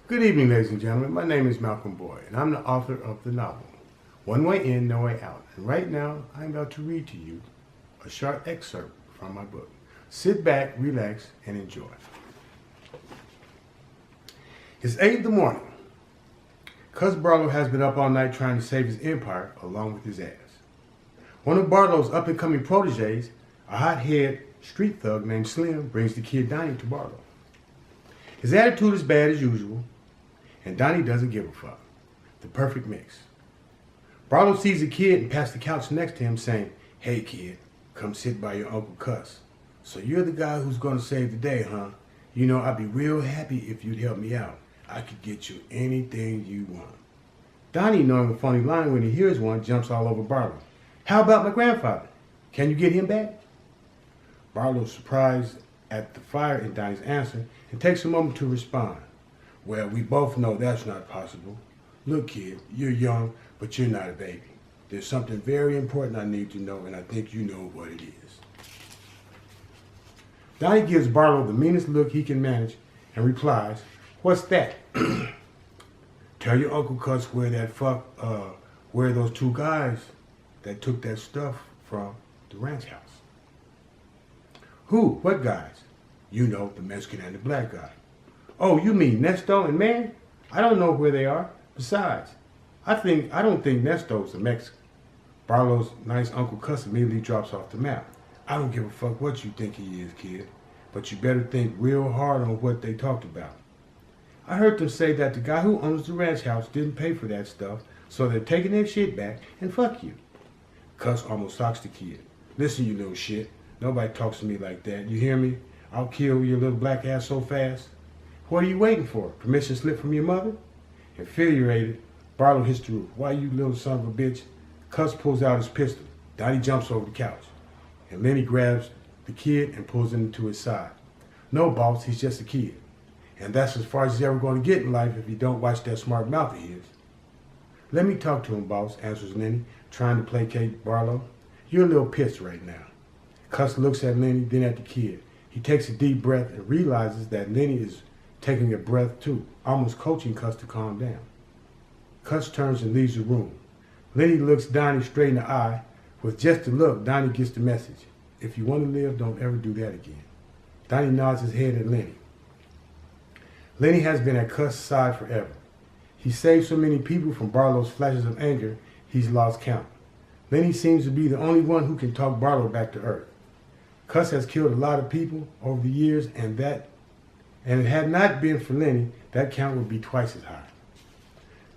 Good evening, ladies and gentlemen. My name is Malcolm Boyd, and I'm the author of the novel, One Way In, No Way Out. And right now, I'm about to read to you a short excerpt from my book. Sit back, relax, and enjoy. It's 8 in the morning. Cuz Barlow has been up all night trying to save his empire along with his ass. One of Barlow's up-and-coming proteges, a hot-head street thug named Slim, brings the kid Donnie to Barlow. His attitude is bad as usual, and Donnie doesn't give a fuck. The perfect mix. Barlow sees the kid and pats the couch next to him saying, "Hey kid, come sit by your Uncle Cuss. So you're the guy who's gonna save the day, huh? You know, I'd be real happy if you'd help me out. I could get you anything you want." Donnie, knowing a funny line when he hears one, jumps all over Barlow. "How about my grandfather? Can you get him back?" Barlow's surprised at the fire in Donnie's answer and takes a moment to respond. "Well, we both know that's not possible. Look, kid, you're young, but you're not a baby. There's something very important I need to know, and I think you know what it is." Donnie gives Barlow the meanest look he can manage and replies, "What's that?" "Tell your Uncle Cuss where where those two guys that took that stuff from the ranch house." "Who? What guys?" "You know, the Mexican and the black guy." "Oh, you mean Nesto and Man? I don't know where they are. Besides, I don't think Nesto's a Mexican." Barlow's nice Uncle Cuss immediately drops off the map. "I don't give a fuck what you think he is, kid, but you better think real hard on what they talked about. I heard them say that the guy who owns the ranch house didn't pay for that stuff, so they're taking their shit back and fuck you." Cuss almost socks the kid. "Listen, you little shit. Nobody talks to me like that. You hear me? I'll kill your little black ass so fast. What are you waiting for? Permission slip from your mother?" Infuriated, Barlow hits the roof. "Why, you little son of a bitch?" Cuss pulls out his pistol. Donnie jumps over the couch, and Lenny grabs the kid and pulls him to his side. "No, boss, he's just a kid. And that's as far as he's ever going to get in life if he don't watch that smart mouth of his." "Let me talk to him, boss," answers Lenny, trying to placate Barlow. "You're a little pissed right now." Cuss looks at Lenny, then at the kid. He takes a deep breath and realizes that Lenny is taking a breath too, almost coaching Cuss to calm down. Cuss turns and leaves the room. Lenny looks Donnie straight in the eye. With just a look, Donnie gets the message. If you want to live, don't ever do that again. Donnie nods his head at Lenny. Lenny has been at Cuss' side forever. He saved so many people from Barlow's flashes of anger, he's lost count. Lenny seems to be the only one who can talk Barlow back to earth. Cuss has killed a lot of people over the years, and it had not been for Lenny, that count would be twice as high.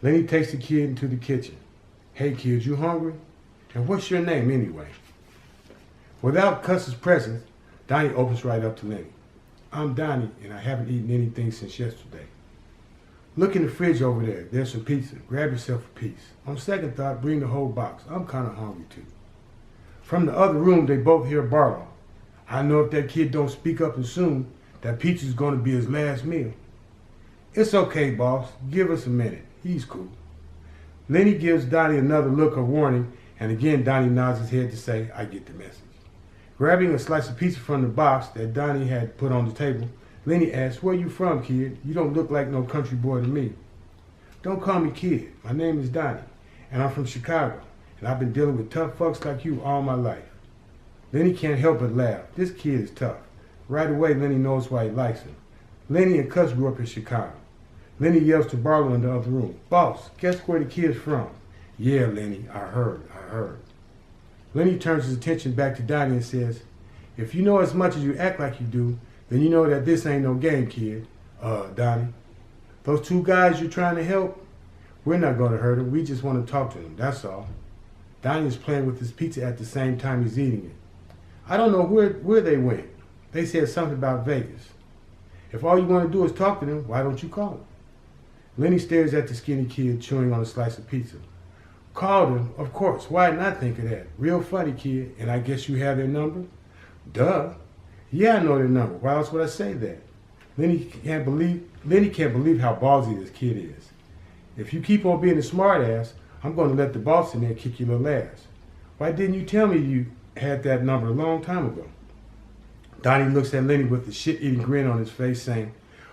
Lenny takes the kid into the kitchen. "Hey kid, you hungry? And what's your name anyway?" Without Cuss's presence, Donnie opens right up to Lenny. "I'm Donnie, and I haven't eaten anything since yesterday. Look in the fridge over there. There's some pizza. Grab yourself a piece. On second thought, bring the whole box. I'm kind of hungry too." From the other room, they both hear Barlow. "I know if that kid don't speak up and soon, that pizza's going to be his last meal." "It's okay, boss. Give us a minute. He's cool." Lenny gives Donnie another look of warning, and again Donnie nods his head to say, "I get the message." Grabbing a slice of pizza from the box that Donnie had put on the table, Lenny asks, "Where you from, kid? You don't look like no country boy to me." "Don't call me kid. My name is Donnie, and I'm from Chicago, and I've been dealing with tough fucks like you all my life." Lenny can't help but laugh. This kid is tough. Right away, Lenny knows why he likes him. Lenny and Cuss grew up in Chicago. Lenny yells to Barlow in the other room, "Boss, guess where the kid's from?" "Yeah, Lenny, I heard. Lenny turns his attention back to Donnie and says, "If you know as much as you act like you do, then you know that this ain't no game, kid. Donnie, those two guys you're trying to help, we're not going to hurt them. We just want to talk to them, that's all." Donnie is playing with his pizza at the same time he's eating it. "I don't know where they went. They said something about Vegas. If all you want to do is talk to them, why don't you call them?" Lenny stares at the skinny kid chewing on a slice of pizza. "Call them? Of course. Why not think of that? Real funny, kid. And I guess you have their number?" "Duh. Yeah, I know their number. Why else would I say that?" Lenny can't believe how ballsy this kid is. "If you keep on being a smart ass, I'm going to let the boss in there kick your little ass. Why didn't you tell me you had that number a long time ago?" Donnie looks at Lenny with a shit-eating grin on his face, saying,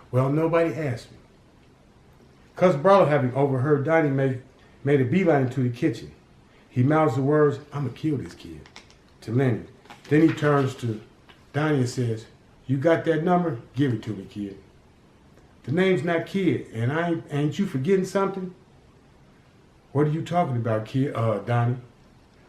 "Well, nobody asked me." Cuz Barlow, having overheard Donnie, made a beeline into the kitchen. He mouths the words, "I'ma kill this kid," to Lenny. Then he turns to Donnie and says, "You got that number? Give it to me, kid." "The name's not Kid, and ain't you forgetting something?" "What are you talking about, kid, Donnie?"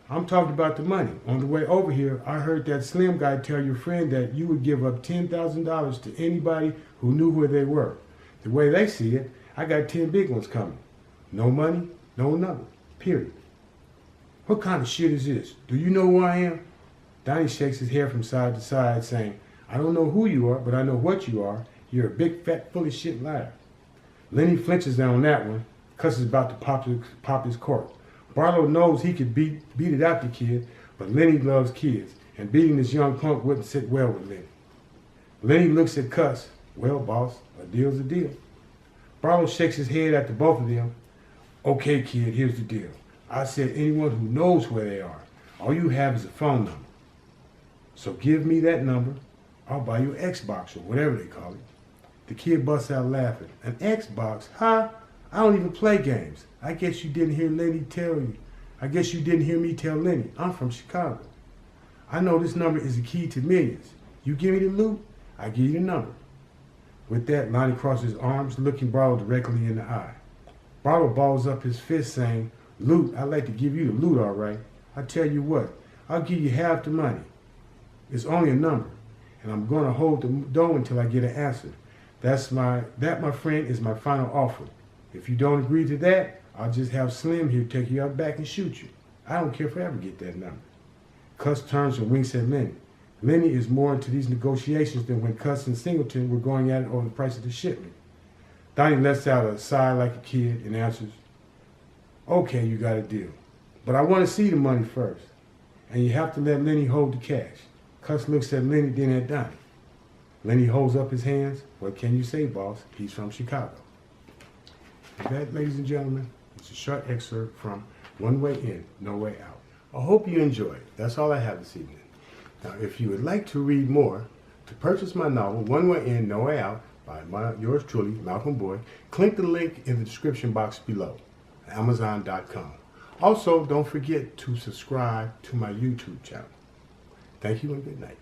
"I'm talking about the money. On the way over here, I heard that Slim guy tell your friend that you would give up $10,000 to anybody who knew where they were. The way they see it, I got 10 big ones coming. No money, no number. Period." "What kind of shit is this? Do you know who I am?" Donnie shakes his hair from side to side, saying, "I don't know who you are, but I know what you are. You're a big, fat, full of shit liar." Lenny flinches on that one. Cuss is about to pop his cork. Barlow knows he could beat it out the kid, but Lenny loves kids, and beating this young punk wouldn't sit well with Lenny. Lenny looks at Cuss. "Well, boss, a deal's a deal." Barlow shakes his head at the both of them. "Okay, kid, here's the deal. I said anyone who knows where they are. All you have is a phone number. So give me that number. I'll buy you an Xbox or whatever they call it." The kid busts out laughing. "An Xbox? Huh? I don't even play games. I guess you didn't hear me tell Lenny. I'm from Chicago. I know this number is the key to millions. You give me the loot, I give you the number." With that, Lonnie crosses his arms, looking Barlow directly in the eye. Barlow balls up his fist, saying, "Loot, I'd like to give you the loot, all right. I tell you what, I'll give you half the money. It's only a number, and I'm going to hold the dough until I get an answer. That, my friend, is my final offer. If you don't agree to that, I'll just have Slim here take you out back and shoot you. I don't care if I ever get that number." Cuss turns and winks at Lenny. Lenny is more into these negotiations than when Cuss and Singleton were going at it over the price of the shipment. Donnie lets out a sigh like a kid and answers, "Okay, you got a deal. But I want to see the money first. And you have to let Lenny hold the cash." Cuss looks at Lenny, then at Donnie. Lenny holds up his hands. "What can you say, boss? He's from Chicago." And that, ladies and gentlemen, is a short excerpt from One Way In, No Way Out. I hope you enjoyed. That's all I have this evening. Now, if you would like to read more, to purchase my novel, One Way In, No Way Out, by yours truly, Malcolm Boyd, click the link in the description box below, Amazon.com. Also, don't forget to subscribe to my YouTube channel. Thank you and good night.